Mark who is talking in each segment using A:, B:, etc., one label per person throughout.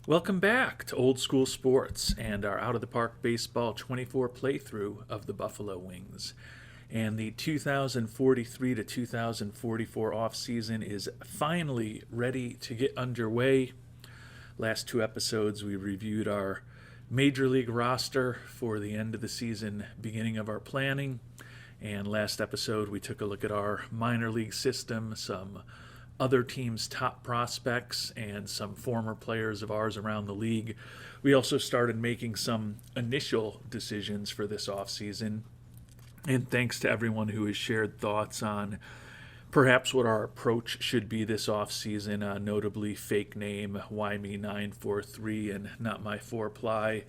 A: Welcome back to Old School Sports and our Out of the Park Baseball 24 playthrough of the Buffalo Wings. And the 2043 to 2044 offseason is finally ready to get underway. Last two episodes, we reviewed our Major League roster for the end of the season, beginning of our planning. And last episode, we took a look at our minor league system, some other teams' top prospects, and some former players of ours around the league. We also started making some initial decisions for this offseason. And thanks to everyone who has shared thoughts on perhaps what our approach should be this offseason, notably fake name, Why Me 943 and Not My 4-ply,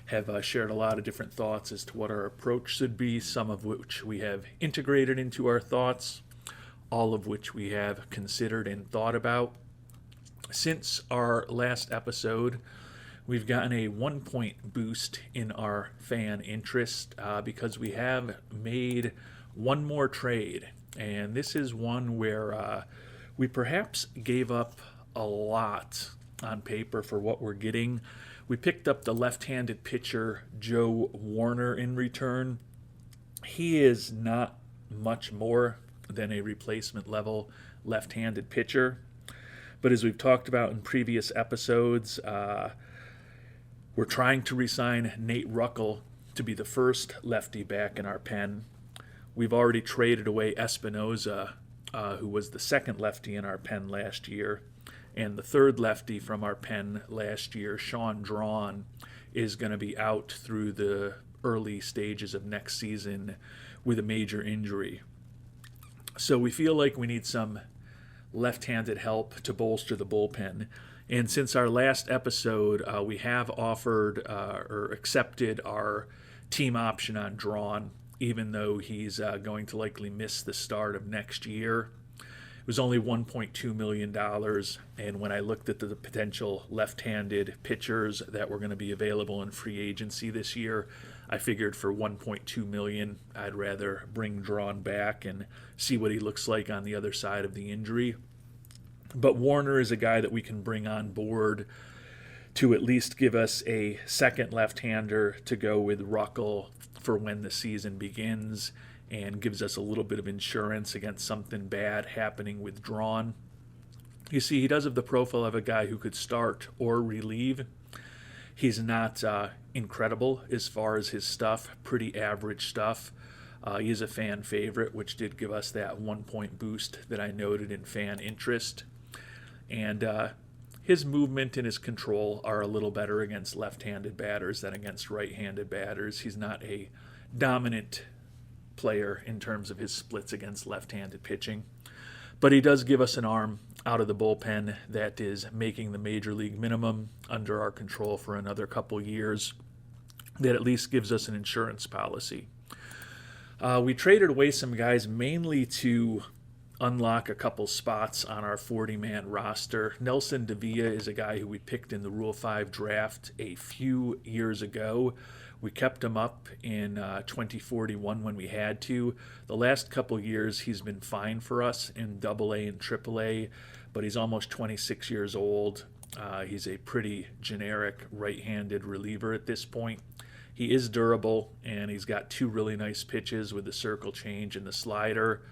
A: have shared a lot of different thoughts as to what our approach should be, some of which we have integrated into our thoughts, all of which we have considered and thought about. Since our last episode, we've gotten a 1 point boost in our fan interest because we have made one more trade. And this is one where we perhaps gave up a lot on paper for what we're getting. We picked up the left-handed pitcher Joe Warner in return. He is not much more than a replacement level left-handed pitcher. But as we've talked about in previous episodes, we're trying to re-sign Nate Ruckel to be the first lefty back in our pen. We've already traded away Espinoza, who was the second lefty in our pen last year. And the third lefty from our pen last year, Sean Drawn, is going to be out through the early stages of next season with a major injury. So we feel like we need some left-handed help to bolster the bullpen. And since our last episode, we have offered or accepted our team option on Drawn, even though he's going to likely miss the start of next year. It was only $1.2 million, and when I looked at the potential left-handed pitchers that were going to be available in free agency this year, I figured for $1.2 million, I'd rather bring Drawn back and see what he looks like on the other side of the injury. But Warner is a guy that we can bring on board to at least give us a second left-hander to go with Ruckel for when the season begins, and gives us a little bit of insurance against something bad happening with Drawn. You see, he does have the profile of a guy who could start or relieve. He's not incredible as far as his stuff, pretty average stuff. He is a fan favorite, which did give us that 1 point boost that I noted in fan interest. And his movement and his control are a little better against left-handed batters than against right-handed batters. He's not a dominant player in terms of his splits against left-handed pitching. But he does give us an arm out of the bullpen that is making the major league minimum under our control for another couple years. That at least gives us an insurance policy. We traded away some guys mainly to unlock a couple spots on our 40-man roster. Nelson Davila is a guy who we picked in the Rule 5 draft a few years ago. We kept him up in 2041 when we had to. The last couple years, he's been fine for us in AA and AAA, but he's almost 26 years old. He's a pretty generic right-handed reliever at this point. He is durable, and he's got two really nice pitches with the circle change and the slider.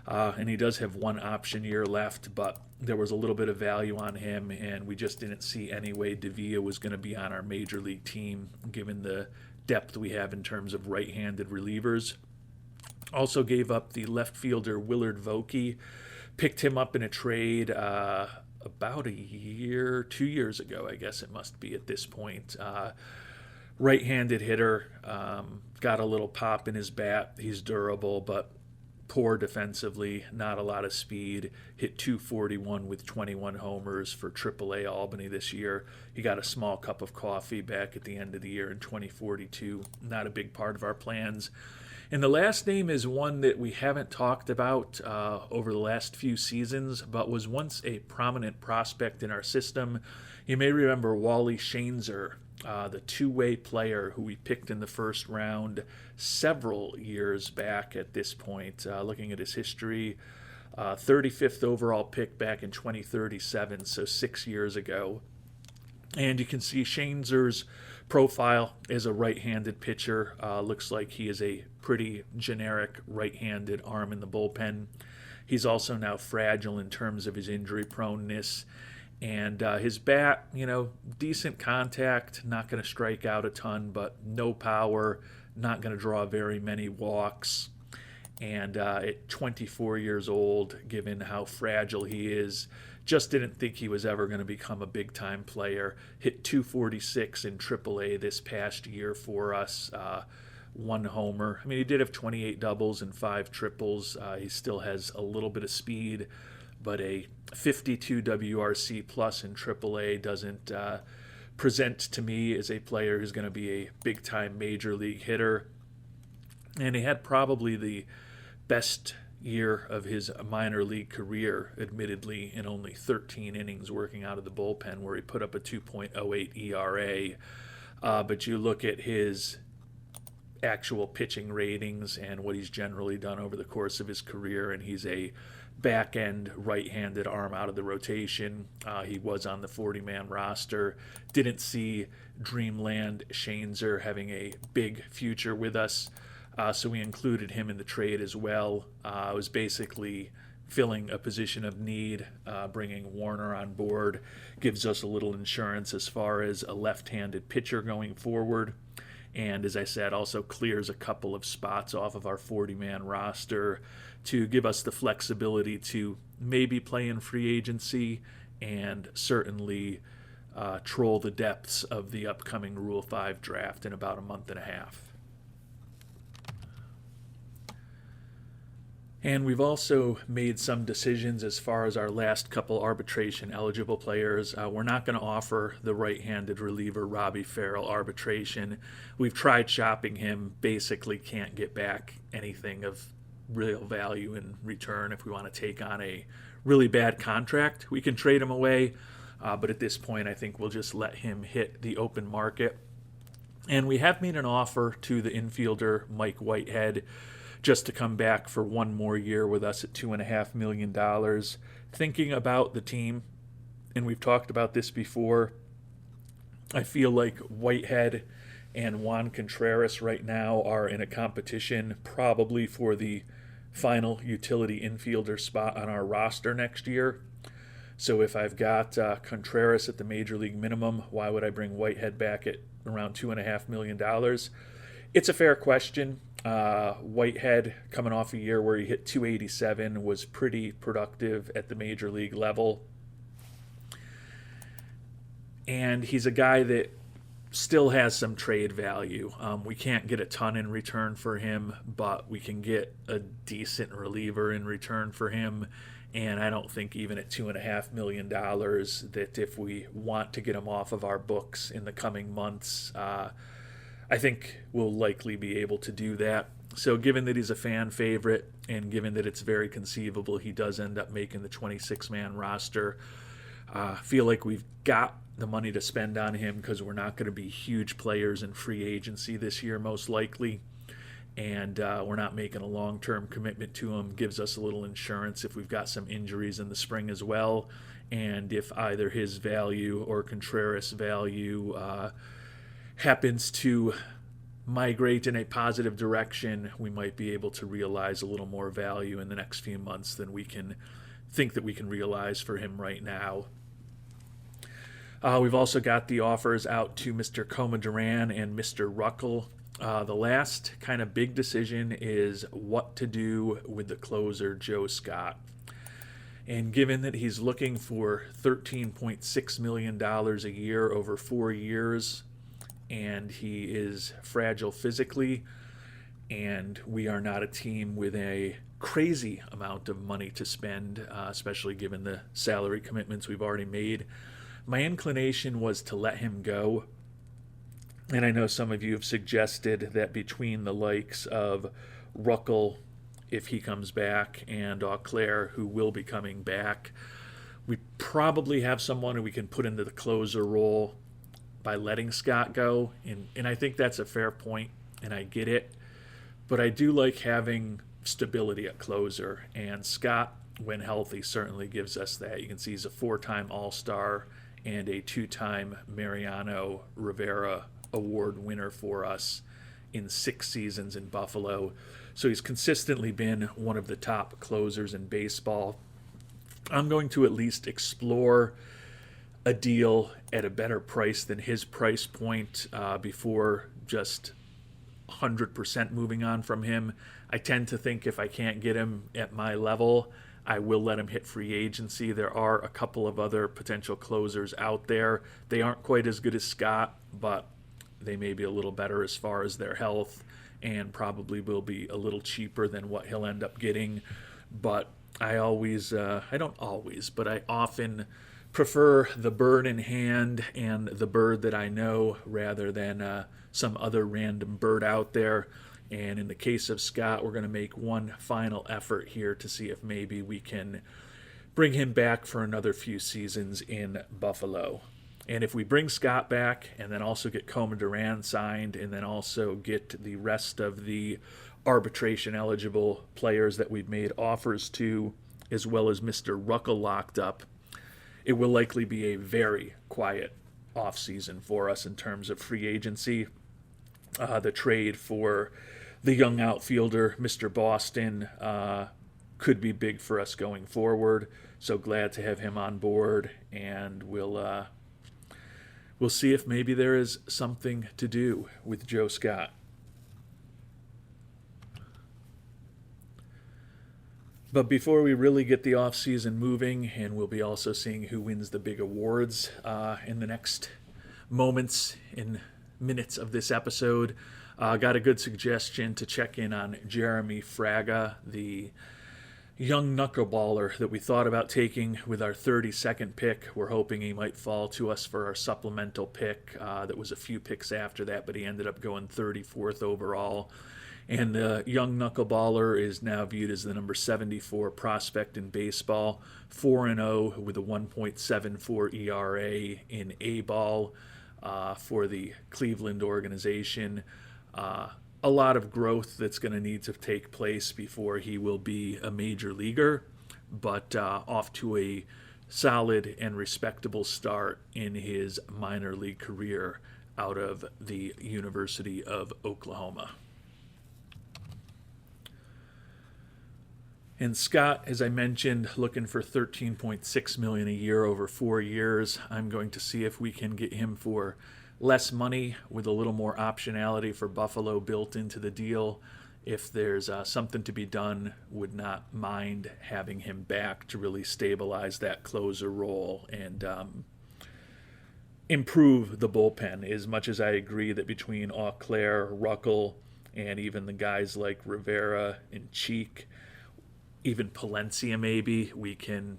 A: And he does have one option year left, but there was a little bit of value on him, and we just didn't see any way Davila was going to be on our major league team, given the depth we have in terms of right-handed relievers. Also gave up the left fielder Willard Vokey, picked him up in a trade about a year, 2 years ago, I guess it must be at this point. Right-handed hitter, got a little pop in his bat. He's durable, but poor defensively, not a lot of speed. Hit .241 with 21 homers for AAA Albany this year. He got a small cup of coffee back at the end of the year in 2042. Not a big part of our plans. And the last name is one that we haven't talked about over the last few seasons, but was once a prominent prospect in our system. You may remember Wally Shanezer, the two-way player who we picked in the first round several years back at this point. Looking at his history, 35th overall pick back in 2037, so 6 years ago. And you can see Shane's profile as a right-handed pitcher. Looks like he is a pretty generic right-handed arm in the bullpen. He's also now fragile in terms of his injury proneness. And his bat, decent contact, not going to strike out a ton, but no power, not going to draw very many walks. And at 24 years old, given how fragile he is, just didn't think he was ever going to become a big-time player. Hit 246 in AAA this past year for us. One homer. I mean, he did have 28 doubles and 5 triples. He still has a little bit of speed, but a 52 WRC plus in AAA doesn't present to me as a player who's going to be a big-time major league hitter. And he had probably the best year of his minor league career, admittedly, in only 13 innings working out of the bullpen, where he put up a 2.08 ERA. But you look at his actual pitching ratings and what he's generally done over the course of his career, and he's a back-end right-handed arm out of the rotation. He was on the 40-man roster. Didn't see Dreamland Shane's having a big future with us, so we included him in the trade as well. It was basically filling a position of need. Bringing Warner on board gives us a little insurance as far as a left-handed pitcher going forward. And as I said, also clears a couple of spots off of our 40-man roster to give us the flexibility to maybe play in free agency and certainly troll the depths of the upcoming Rule 5 draft in about a month and a half. And we've also made some decisions as far as our last couple arbitration-eligible players. We're not going to offer the right-handed reliever Robbie Farrell arbitration. We've tried shopping him, basically can't get back anything of real value in return. If we want to take on a really bad contract, we can trade him away. But at this point, I think we'll just let him hit the open market. And we have made an offer to the infielder Mike Whitehead, just to come back for one more year with us at $2.5 million. Thinking about the team, and we've talked about this before, I feel like Whitehead and Juan Contreras right now are in a competition probably for the final utility infielder spot on our roster next year. So if I've got Contreras at the major league minimum, why would I bring Whitehead back at around $2.5 million? It's a fair question. Whitehead, coming off a year where he hit 287, was pretty productive at the major league level. And he's a guy that still has some trade value. We can't get a ton in return for him, but we can get a decent reliever in return for him. And I don't think even at $2.5 million that if we want to get him off of our books in the coming months, I think we'll likely be able to do that. So given that he's a fan favorite and given that it's very conceivable he does end up making the 26-man roster, I feel like we've got the money to spend on him because we're not going to be huge players in free agency this year most likely. And we're not making a long-term commitment to him. Gives us a little insurance if we've got some injuries in the spring as well. And if either his value or Contreras' value happens to migrate in a positive direction, we might be able to realize a little more value in the next few months than we can think that we can realize for him right now. We've also got the offers out to Mr. Coma Duran and Mr. Ruckel. The last kind of big decision is what to do with the closer, Joe Scott. And given that he's looking for $13.6 million a year over 4 years, and he is fragile physically, and we are not a team with a crazy amount of money to spend, especially given the salary commitments we've already made, my inclination was to let him go. And I know some of you have suggested that between the likes of Ruckel, if he comes back, and Auclair, who will be coming back, we probably have someone who we can put into the closer role by letting Scott go. And I think that's a fair point, and I get it. But I do like having stability at closer, and Scott, when healthy, certainly gives us that. You can see he's a 4-time All-Star and a two-time Mariano Rivera Award winner for us in 6 seasons in Buffalo. So he's consistently been one of the top closers in baseball. I'm going to at least explore a deal at a better price than his price point before just 100% moving on from him. I tend to think if I can't get him at my level, I will let him hit free agency. There are a couple of other potential closers out there. They aren't quite as good as Scott, but they may be a little better as far as their health and probably will be a little cheaper than what he'll end up getting. But I often prefer the bird in hand and the bird that I know rather than some other random bird out there. And in the case of Scott, we're going to make one final effort here to see if maybe we can bring him back for another few seasons in Buffalo. And if we bring Scott back and then also get Coma Duran signed and then also get the rest of the arbitration eligible players that we've made offers to, as well as Mr. Ruckel locked up, it will likely be a very quiet offseason for us in terms of free agency. The trade for the young outfielder, Mr. Boston, could be big for us going forward. So glad to have him on board, and we'll see if maybe there is something to do with Joe Scott. But before we really get the offseason moving, and we'll be also seeing who wins the big awards in the next minutes of this episode, got a good suggestion to check in on Jeremy Fraga, the young knuckleballer that we thought about taking with our 32nd pick. We're hoping he might fall to us for our supplemental pick. That was a few picks after that, but he ended up going 34th overall. And the young knuckleballer is now viewed as the number 74 prospect in baseball, 4-0 with a 1.74 ERA in A-ball for the Cleveland organization. A lot of growth that's going to need to take place before he will be a major leaguer, but off to a solid and respectable start in his minor league career out of the University of Oklahoma. And Scott, as I mentioned, looking for $13.6 million a year over 4 years. I'm going to see if we can get him for less money with a little more optionality for Buffalo built into the deal. If there's something to be done, would not mind having him back to really stabilize that closer role and improve the bullpen. As much as I agree that between Eau Claire, Ruckel, and even the guys like Rivera and Cheek, even Palencia maybe, we can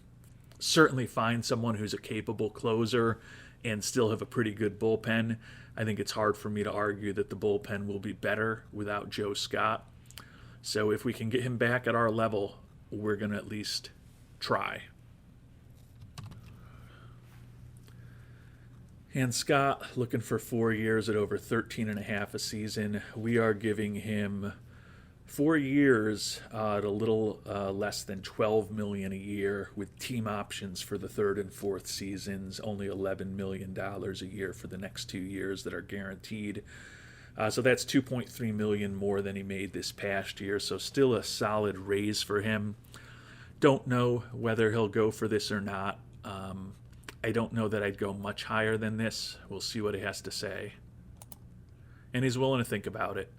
A: certainly find someone who's a capable closer and still have a pretty good bullpen. I think it's hard for me to argue that the bullpen will be better without Joe Scott. So if we can get him back at our level, we're going to at least try. And Scott, looking for 4 years at over 13.5 a season. We are giving him 4 years at a little less than $12 million a year with team options for the third and fourth seasons, only $11 million a year for the next 2 years that are guaranteed. So that's $2.3 million more than he made this past year, so still a solid raise for him. Don't know whether he'll go for this or not. I don't know that I'd go much higher than this. We'll see what he has to say. And he's willing to think about it.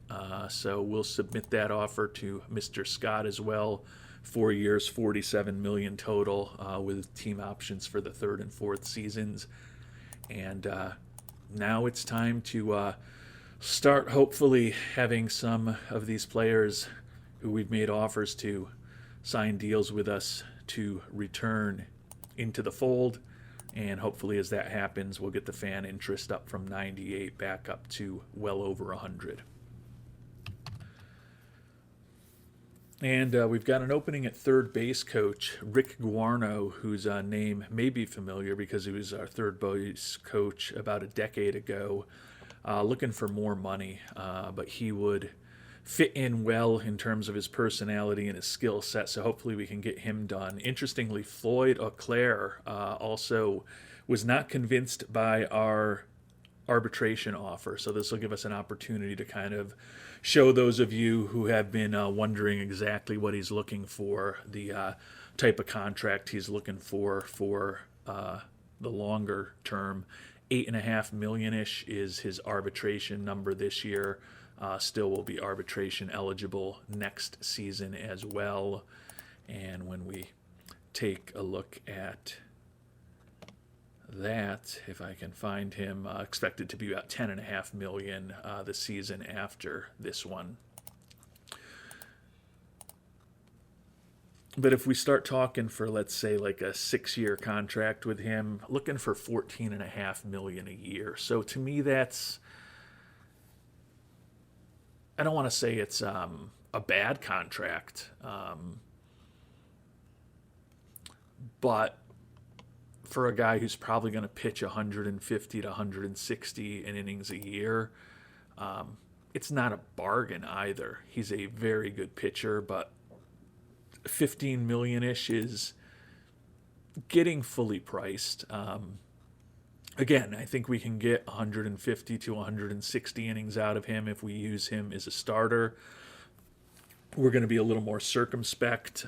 A: So we'll submit that offer to Mr. Scott as well. 4 years, $47 million total with team options for the third and fourth seasons. And now it's time to start hopefully having some of these players who we've made offers to sign deals with us to return into the fold. And hopefully as that happens, we'll get the fan interest up from 98 back up to well over 100. And we've got an opening at third base coach, Rick Guarno, whose name may be familiar because he was our third base coach about a decade ago, looking for more money. But he would fit in well in terms of his personality and his skill set. So hopefully we can get him done. Interestingly, Floyd Auclair also was not convinced by our arbitration offer. So this will give us an opportunity to kind of show those of you who have been wondering exactly what he's looking for, the type of contract he's looking for the longer term. 8.5 million-ish is his arbitration number this year. Still will be arbitration eligible next season as well. And when we take a look at that, if I can find him, expected to be about 10.5 million the season after this one. But if we start talking for, let's say, like a 6-year contract with him, looking for 14.5 million a year. So to me, that's, I don't want to say it's a bad contract, but for a guy who's probably going to pitch 150 to 160 innings a year, it's not a bargain either. He's a very good pitcher, but 15 million-ish is getting fully priced. Again, I think we can get 150 to 160 innings out of him if we use him as a starter. We're going to be a little more circumspect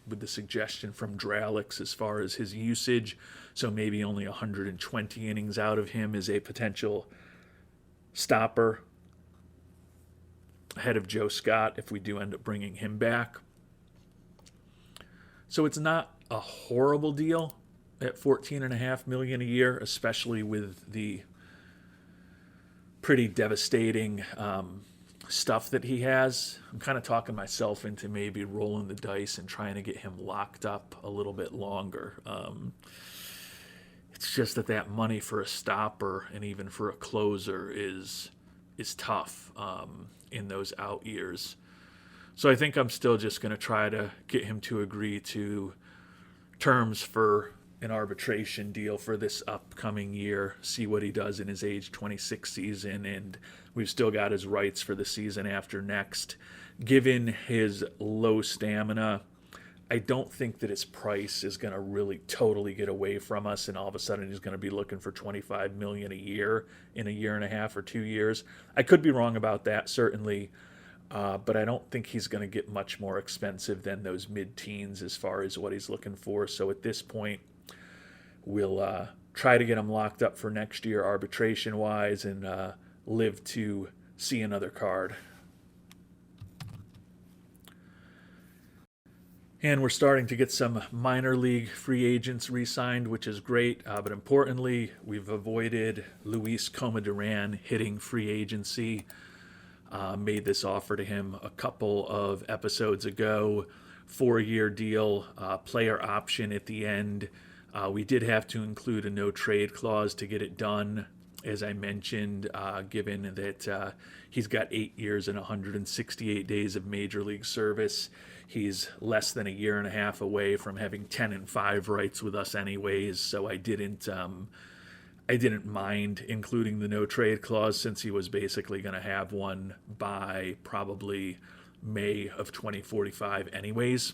A: with the suggestion from Dralix as far as his usage. So maybe only 120 innings out of him is a potential stopper ahead of Joe Scott if we do end up bringing him back. So it's not a horrible deal at 14.5 million a year, especially with the pretty devastating stuff that he has. I'm kind of talking myself into maybe rolling the dice and trying to get him locked up a little bit longer. It's just that money for a stopper and even for a closer is tough in those out years. So I think I'm still just going to try to get him to agree to terms for an arbitration deal for this upcoming year, see what he does in his age 26 season, and we've still got his rights for the season after next. Given his low stamina, I don't think that his price is going to really totally get away from us, and all of a sudden he's going to be looking for 25 million a year in a year and a half or 2 years. I could be wrong about that, certainly. But I don't think he's going to get much more expensive than those mid-teens as far as what he's looking for. So at this point, we'll try to get him locked up for next year arbitration-wise and live to see another card. And we're starting to get some minor league free agents re-signed, which is great. But importantly, we've avoided Luis Comadran hitting free agency. Made this offer to him a couple of episodes ago. 4-year deal, player option at the end. We did have to include a no trade clause to get it done, as I mentioned, given that he's got 8 years and 168 days of major league service. He's less than a year and a half away from having 10-5 rights with us anyways, so I didn't mind including the no trade clause since he was basically going to have one by probably May of 2045 anyways.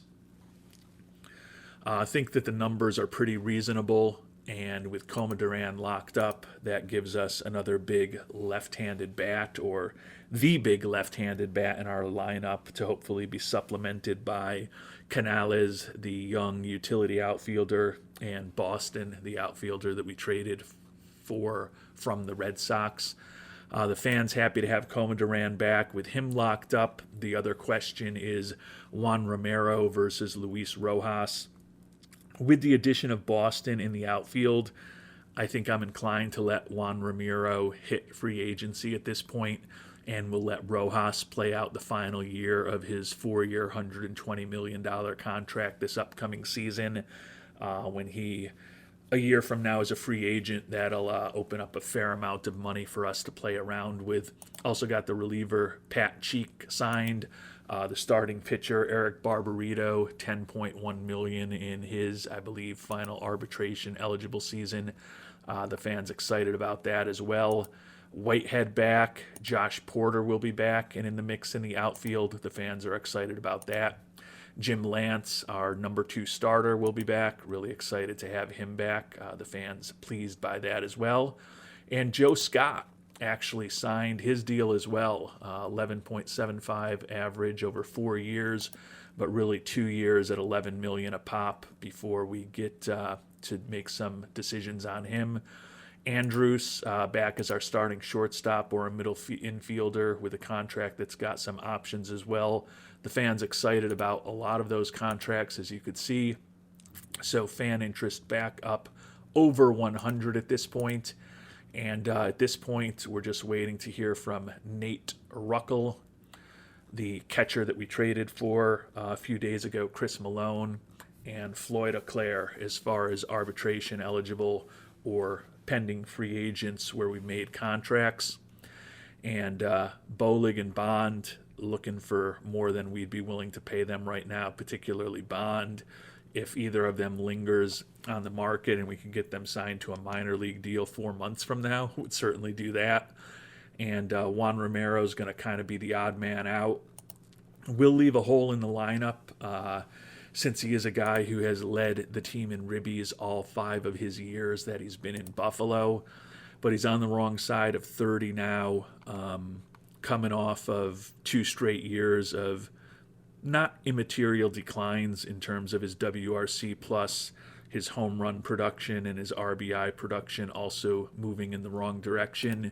A: I think that the numbers are pretty reasonable, and with Comadran locked up, that gives us another big left-handed bat, or the big left-handed bat in our lineup, to hopefully be supplemented by Canales, the young utility outfielder, and Boston, the outfielder that we traded from the Red Sox. The fans happy to have Comadran back. With him locked up, the other question is Juan Romero versus Luis Rojas. With the addition of Boston in the outfield, I think I'm inclined to let Juan Romero hit free agency at this point, and we'll let Rojas play out the final year of his 4-year, $120 million contract this upcoming season. When he, a year from now, is a free agent, that'll open up a fair amount of money for us to play around with. Also got the reliever Pat Cheek signed. The starting pitcher Eric Barbarito, $10.1 million in his, I believe, final arbitration eligible season. The fans excited about that as well. Whitehead back. Josh Porter will be back and in the mix in the outfield. The fans are excited about that. Jim Lance, our number 2 starter, will be back. Really excited to have him back. The fans pleased by that as well. And Joe Scott actually signed his deal as well. 11.75 average over 4 years, but really 2 years at $11 million a pop before we get to make some decisions on him. Andrews back as our starting shortstop or a middle infielder with a contract that's got some options as well. The fans excited about a lot of those contracts, as you could see. So fan interest back up over 100 at this point. And at this point, we're just waiting to hear from Nate Ruckel, the catcher that we traded for a few days ago, Chris Malone, and Floyd Auclair as far as arbitration eligible or pending free agents where we made contracts. And Bolig and Bond looking for more than we'd be willing to pay them right now, particularly Bond. If either of them lingers on the market and we can get them signed to a minor league deal 4 months from now, would certainly do that. And Juan Romero is going to kind of be the odd man out. We'll leave a hole in the lineup since he is a guy who has led the team in ribbies all 5 of his years that he's been in Buffalo. But he's on the wrong side of 30 now, coming off of 2 straight years of not immaterial declines in terms of his WRC plus, his home run production and his RBI production also moving in the wrong direction.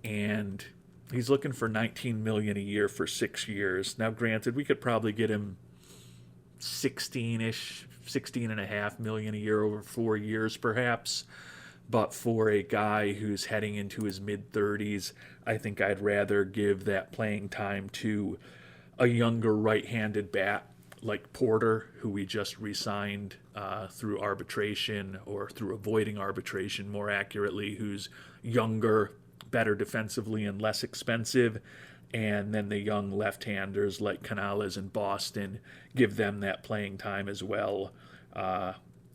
A: And he's looking for $19 million a year for 6 years. Now, granted, we could probably get him 16.5 million a year over 4 years perhaps. But for a guy who's heading into his mid-30s, I think I'd rather give that playing time to a younger right-handed bat like Porter, who we just re-signed through arbitration, or through avoiding arbitration more accurately, who's younger, better defensively, and less expensive. And then the young left-handers like Canales and Boston, give them that playing time as well.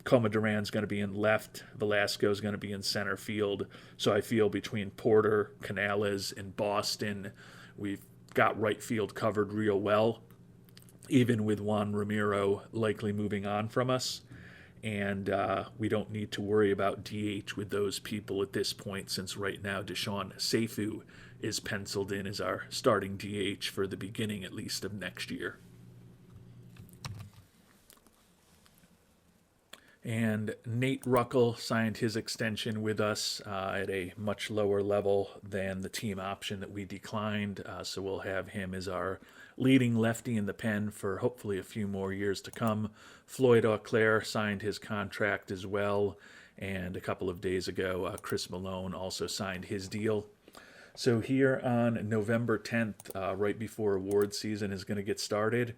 A: Coma Duran's going to be in left. Velasco's going to be in center field. So I feel between Porter, Canales, and Boston, we've got right field covered real well, even with Juan Ramiro likely moving on from us. And we don't need to worry about DH with those people at this point, since right now Deshaun Seifu is penciled in as our starting DH for the beginning, at least, of next year. And Nate Ruckel signed his extension with us at a much lower level than the team option that we declined. So we'll have him as our leading lefty in the pen for hopefully a few more years to come. Floyd Auclair signed his contract as well. And a couple of days ago, Chris Malone also signed his deal. So here on November 10th, right before award season is going to get started,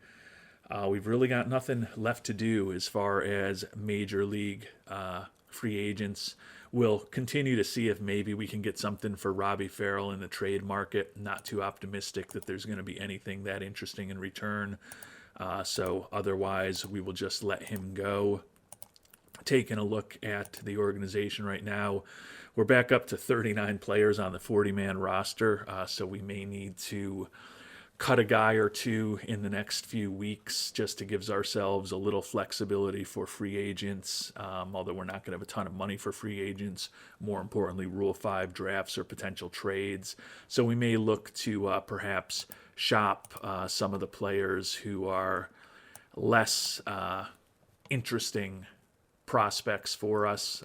A: we've really got nothing left to do as far as major league free agents. We'll continue to see if maybe we can get something for Robbie Farrell in the trade market. Not too optimistic that there's going to be anything that interesting in return. So otherwise, we will just let him go. Taking a look at the organization right now, we're back up to 39 players on the 40-man roster. So we may need to cut a guy or two in the next few weeks just to give ourselves a little flexibility for free agents, although we're not going to have a ton of money for free agents. More importantly, Rule 5 drafts or potential trades. So we may look to perhaps shop some of the players who are less interesting prospects for us.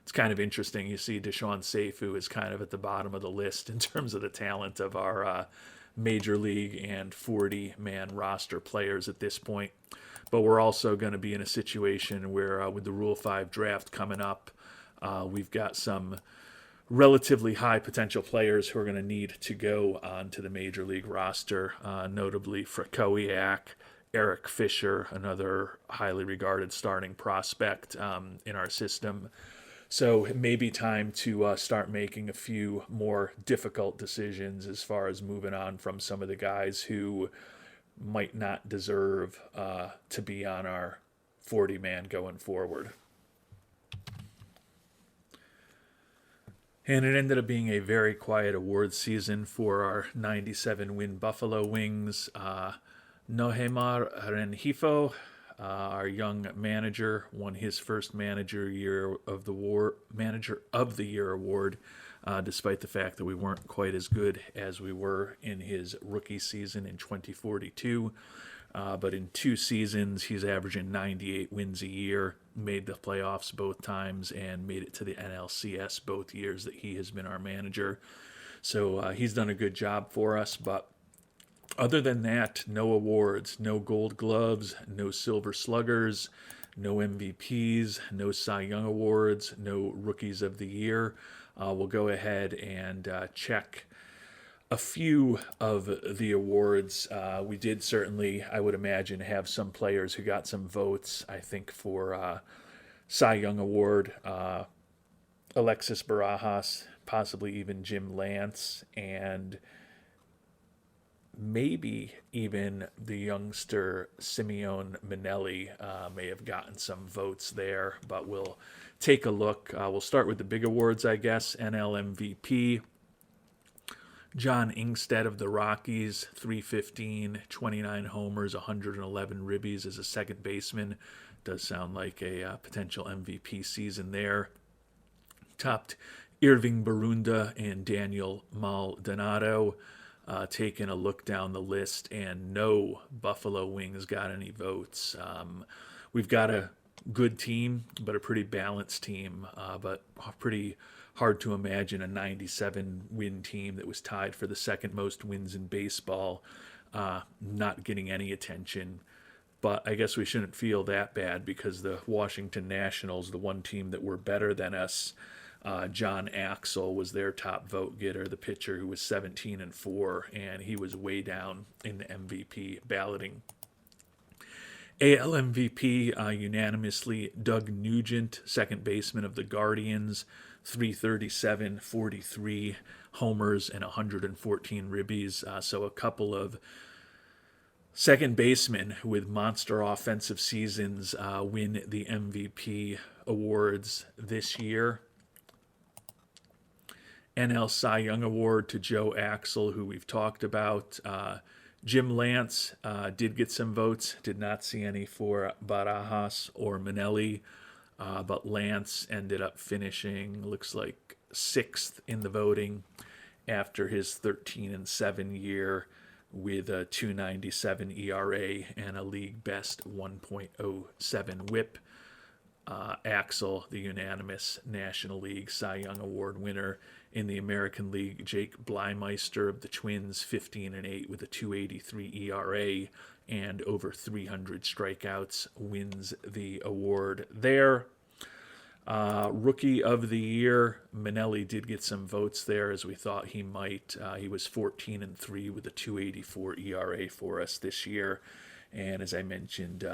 A: It's kind of interesting. You see Deshaun Seifu is kind of at the bottom of the list in terms of the talent of our major league and 40-man roster players at this point. But we're also going to be in a situation where with the Rule 5 draft coming up, we've got some relatively high potential players who are going to need to go onto the major league roster, notably Frakowiak, Eric Fisher, another highly regarded starting prospect in our system. So it may be time to start making a few more difficult decisions as far as moving on from some of the guys who might not deserve to be on our 40-man going forward. And it ended up being a very quiet awards season for our 97-win Buffalo Wings. Nohemar Renhifo, our young manager, won his first Manager of the Year award, despite the fact that we weren't quite as good as we were in his rookie season in 2042. But in 2 seasons, he's averaging 98 wins a year, made the playoffs both times, and made it to the NLCS both years that he has been our manager. So he's done a good job for us. But other than that, no awards, no Gold Gloves, no Silver Sluggers, no MVPs, no Cy Young Awards, no Rookies of the Year. We'll go ahead and check a few of the awards. We did certainly, I would imagine, have some players who got some votes. I think for Cy Young Award, Alexis Barajas, possibly even Jim Lance, and maybe even the youngster Simeon Manelli may have gotten some votes there, but we'll take a look. We'll start with the big awards, I guess. NL MVP. John Ingstead of the Rockies, 315, 29 homers, 111 ribbies as a second baseman. Does sound like a potential MVP season there. Topped Irving Barunda and Daniel Maldonado. Taking a look down the list, and no Buffalo Wings got any votes. We've got a good team, but a pretty balanced team, but pretty hard to imagine a 97-win team that was tied for the second most wins in baseball not getting any attention. But I guess we shouldn't feel that bad, because the Washington Nationals, the one team that were better than us, John Axel was their top vote getter, the pitcher who was 17-4, and he was way down in the MVP balloting. AL MVP unanimously Doug Nugent, second baseman of the Guardians, 337, 43 homers, and 114 ribbies. So a couple of second basemen with monster offensive seasons win the MVP awards this year. NL Cy Young Award to Joe Axel, who we've talked about. Jim Lance did get some votes. Did not see any for Barajas or Manelli. But Lance ended up finishing, looks like, 6th in the voting after his 13-7 year with a 2.97 ERA and a league best 1.07 WHIP. Axel, the unanimous National League Cy Young Award winner. In the American League, Jake Blimeister of the Twins, 15-8 with a 2.83 ERA and over 300 strikeouts, wins the award there. Rookie of the Year, Manelli did get some votes there, as we thought he might. He was 14-3 with a 2.84 ERA for us this year. And as I mentioned,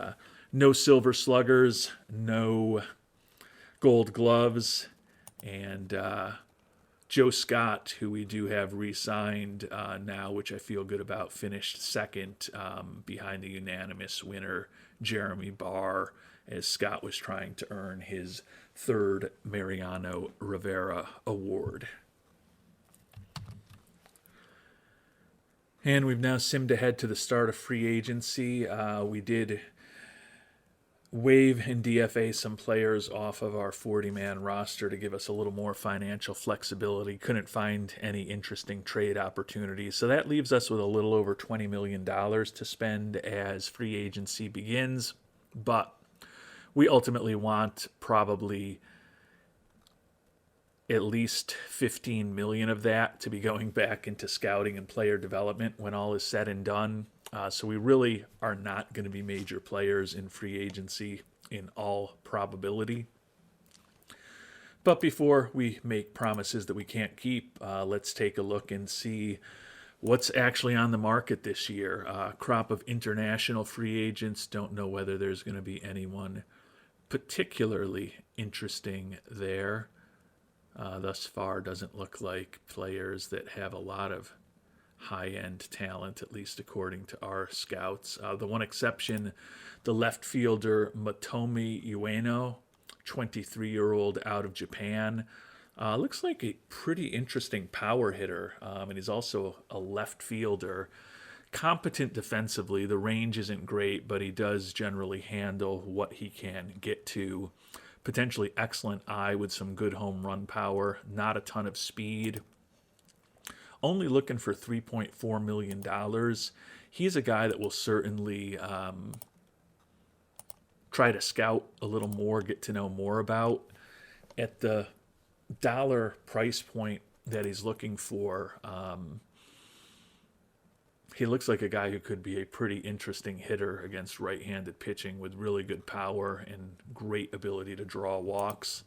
A: no Silver Sluggers, no Gold Gloves, and Joe Scott, who we do have re-signed now, which I feel good about, finished second behind the unanimous winner, Jeremy Barr, as Scott was trying to earn his third Mariano Rivera Award. And we've now simmed ahead to the start of free agency. We did waive and DFA some players off of our 40-man roster to give us a little more financial flexibility. Couldn't find any interesting trade opportunities. So that leaves us with a little over $20 million to spend as free agency begins. But we ultimately want probably at least $15 million of that to be going back into scouting and player development when all is said and done. So we really are not going to be major players in free agency in all probability. But before we make promises that we can't keep, let's take a look and see what's actually on the market this year. Crop of international free agents. Don't know whether there's going to be anyone particularly interesting there. Thus far, doesn't look like players that have a lot of high-end talent, at least according to our scouts. The one exception, the left fielder Motomi Ueno, 23-year-old out of Japan. Looks like a pretty interesting power hitter, and he's also a left fielder. Competent defensively. The range isn't great, but he does generally handle what he can get to. Potentially excellent eye with some good home run power. Not a ton of speed. Only looking for $3.4 million. He's a guy that will certainly try to scout a little more, get to know more about. At the dollar price point that he's looking for, he looks like a guy who could be a pretty interesting hitter against right-handed pitching with really good power and great ability to draw walks.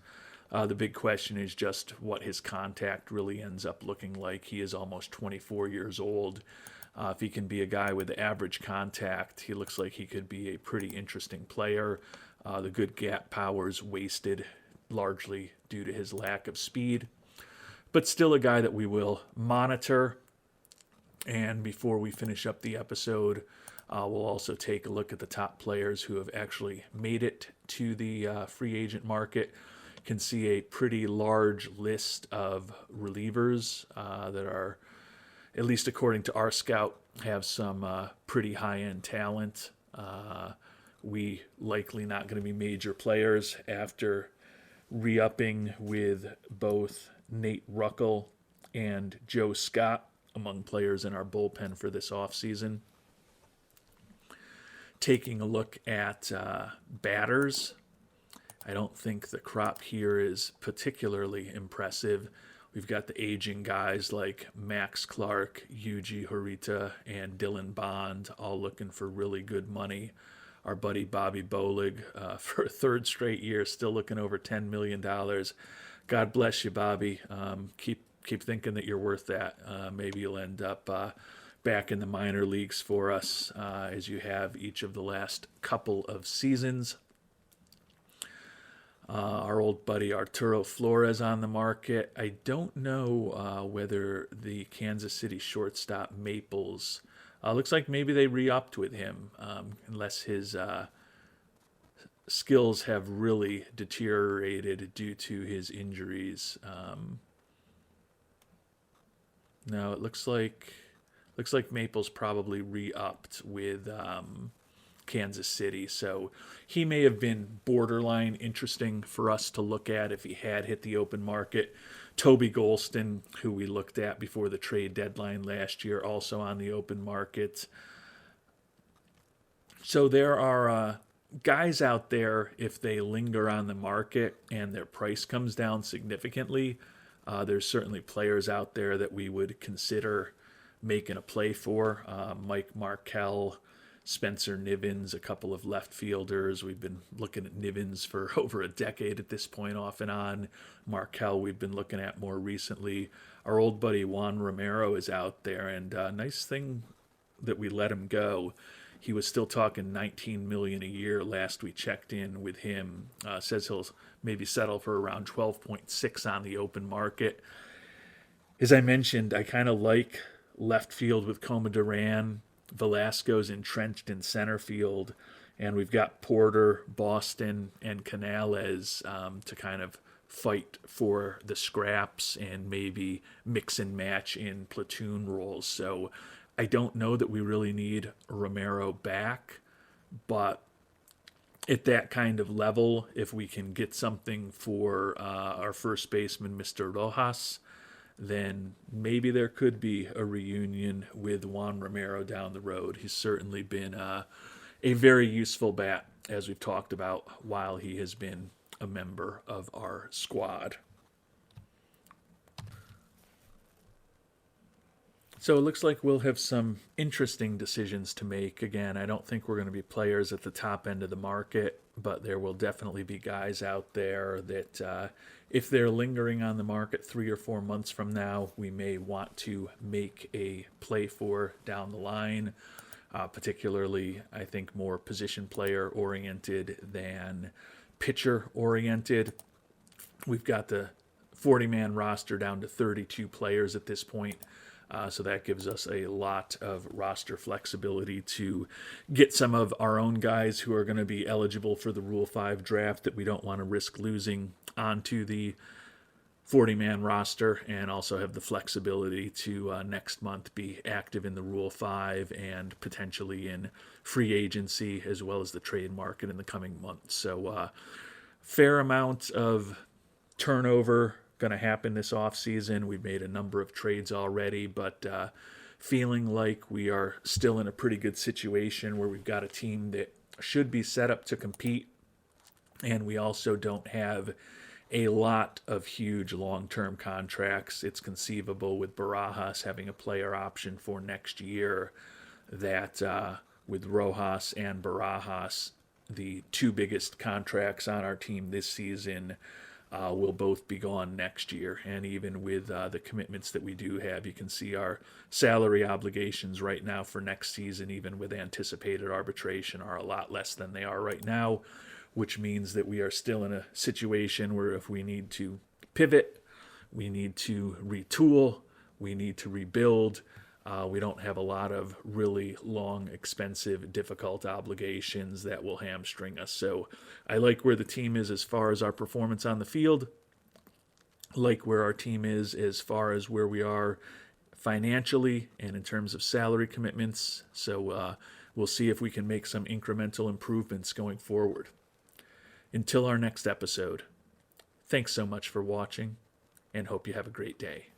A: The big question is just what his contact really ends up looking like. He is almost 24 years old. If he can be a guy with average contact, he looks like he could be a pretty interesting player. The good gap power is wasted largely due to his lack of speed, but still a guy that we will monitor. And before we finish up the episode, we'll also take a look at the top players who have actually made it to the free agent market. You can see a pretty large list of relievers that are, at least according to our scout, have some pretty high-end talent. We likely not going to be major players after re-upping with both Nate Ruckel and Joe Scott among players in our bullpen for this offseason. Taking a look at batters, I don't think the crop here is particularly impressive. We've got the aging guys like Max Clark, Yuji Horita, and Dylan Bond, all looking for really good money. Our buddy Bobby Bolig, for a third straight year, still looking over $10 million. God bless you, Bobby. Keep thinking that you're worth that. Maybe you'll end up back in the minor leagues for us as you have each of the last couple of seasons. Our old buddy Arturo Flores on the market. I don't know whether the Kansas City shortstop Maples, looks like maybe they re-upped with him, unless his skills have really deteriorated due to his injuries. No, it looks like Maples probably re-upped with Kansas City, so he may have been borderline interesting for us to look at if he had hit the open market. Toby Golston, who we looked at before the trade deadline last year, also on the open market. So there are guys out there, if they linger on the market and their price comes down significantly, there's certainly players out there that we would consider making a play for. Mike Markell, Spencer Nivens, a couple of left fielders. We've been looking at Nivens for over a decade at this point, off and on. Markell we've been looking at more recently. Our old buddy Juan Romero is out there, and nice thing that we let him go. He was still talking $19 million a year last we checked in with him. Says he'll maybe settle for around 12.6 on the open market. As I mentioned, I kind of like left field with Coma Duran. Velasco's entrenched in center field, and we've got Porter, Boston, and Canales to kind of fight for the scraps and maybe mix and match in platoon roles. So I don't know that we really need Romero back, but at that kind of level, if we can get something for our first baseman, Mr. Rojas, then maybe there could be a reunion with Juan Romero down the road. He's certainly been a very useful bat, as we've talked about, while he has been a member of our squad. So it looks like we'll have some interesting decisions to make. Again, I don't think we're going to be players at the top end of the market, but there will definitely be guys out there that if they're lingering on the market 3 or 4 months from now, we may want to make a play for down the line. Particularly, I think, more position player oriented than pitcher oriented. We've got the 40-man roster down to 32 players at this point. So that gives us a lot of roster flexibility to get some of our own guys who are going to be eligible for the Rule 5 draft that we don't want to risk losing onto the 40-man roster and also have the flexibility to next month be active in the Rule 5 and potentially in free agency as well as the trade market in the coming months. So fair amount of turnover going to happen this offseason. We've made a number of trades already, but feeling like we are still in a pretty good situation where we've got a team that should be set up to compete, and we also don't have a lot of huge long-term contracts. It's conceivable with Barajas having a player option for next year that with Rojas and Barajas, the two biggest contracts on our team this season, will both be gone next year. And even with the commitments that we do have, you can see our salary obligations right now for next season, even with anticipated arbitration, are a lot less than they are right now, which means that we are still in a situation where if we need to pivot, we need to retool, we need to rebuild. We don't have a lot of really long, expensive, difficult obligations that will hamstring us. So I like where the team is as far as our performance on the field, like where our team is as far as where we are financially and in terms of salary commitments. So we'll see if we can make some incremental improvements going forward. Until our next episode, thanks so much for watching and hope you have a great day.